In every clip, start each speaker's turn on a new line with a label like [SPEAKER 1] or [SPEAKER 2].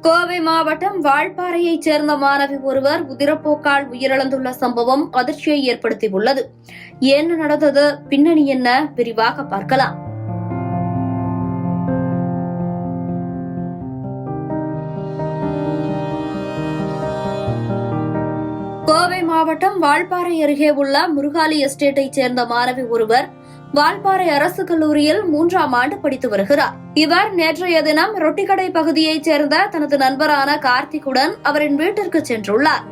[SPEAKER 1] கோவை மாவட்டம் வால்பாறையைச் சேர்ந்த மாணவி ஒருவர் உதிரப்போக்கால் உயிரிழந்துள்ள சம்பவம் அதிர்ச்சியை ஏற்படுத்தியுள்ளது. என்ன நடந்தது, பின்னணி என்ன, விரிவாக பார்க்கலாம். கோவை மாவட்டம் வால்பாறை அருகே உள்ள முருகாலி எஸ்டேட்டைச் சேர்ந்த மாணவி ஒருவர் வால்பாறை அரசு கல்லூரியில் 3ஆம் ஆண்டு படித்து வருகிறார். இவர் நேற்றைய தினம் ரொட்டிக்கடை பகுதியைச் சேர்ந்த தனது நண்பரான கார்த்திக்குடன் அவரின் வீட்டிற்கு சென்றுள்ளார்.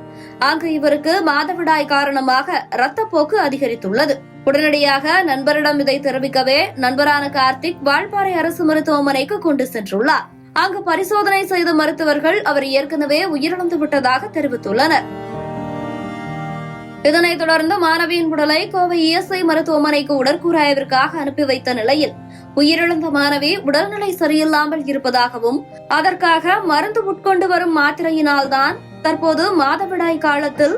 [SPEAKER 1] அங்கு இவருக்கு மாதவிடாய் காரணமாக இரத்தப்போக்கு அதிகரித்துள்ளது. உடனடியாக நண்பரிடம் இதை தெரிவிக்கவே நண்பரான கார்த்திக் வால்பாறை அரசு மருத்துவமனைக்கு கொண்டு சென்றுள்ளார். அங்கு பரிசோதனை செய்த மருத்துவர்கள் அவர் ஏற்கனவே உயிரிழந்து விட்டதாக தெரிவித்துள்ளனர். இதனைத் தொடர்ந்து மாணவியின் உடலை கோவை இஎஸ்ஐ மருத்துவமனைக்கு உடற்கூறாய்விற்காக அனுப்பி வைத்த நிலையில் உயிரிழந்த மாணவி உடல்நிலை சரியில்லாமல் இருப்பதாகவும் அதற்காக மருந்து உட்கொண்டு வரும் மாத்திரையினால்தான் தற்போது மாதவிடாய் காலத்தில்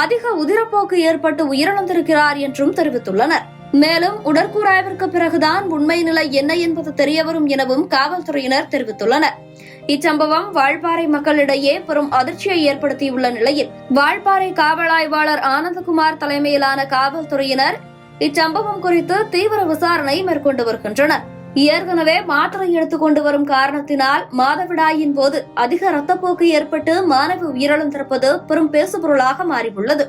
[SPEAKER 1] அதிக உதிரப்போக்கு ஏற்பட்டு உயிரிழந்திருக்கிறார் என்றும் தெரிவித்துள்ளனர். மேலும் உடற்கூறாய்விற்கு பிறகுதான் உண்மை நிலை என்ன என்பது தெரியவரும் எனவும் காவல்துறையினர் தெரிவித்துள்ளனர். இச்சம்பவம் வால்பாறை மக்களிடையே பெரும் அதிர்ச்சியை ஏற்படுத்தியுள்ள நிலையில் வால்பாறை காவல் ஆய்வாளர் ஆனந்தகுமார் தலைமையிலான காவல்துறையினர் இச்சம்பவம் குறித்து தீவிர விசாரணை மேற்கொண்டு வருகின்றனர். ஏற்கனவே மாத்திரை எடுத்துக் கொண்டு வரும் காரணத்தினால் மாதவிடாயின் போது அதிக இரத்தப்போக்கு ஏற்பட்டு மாணவி உயிரிழந்திருப்பது பெரும் பேசுபொருளாக மாறியுள்ளது.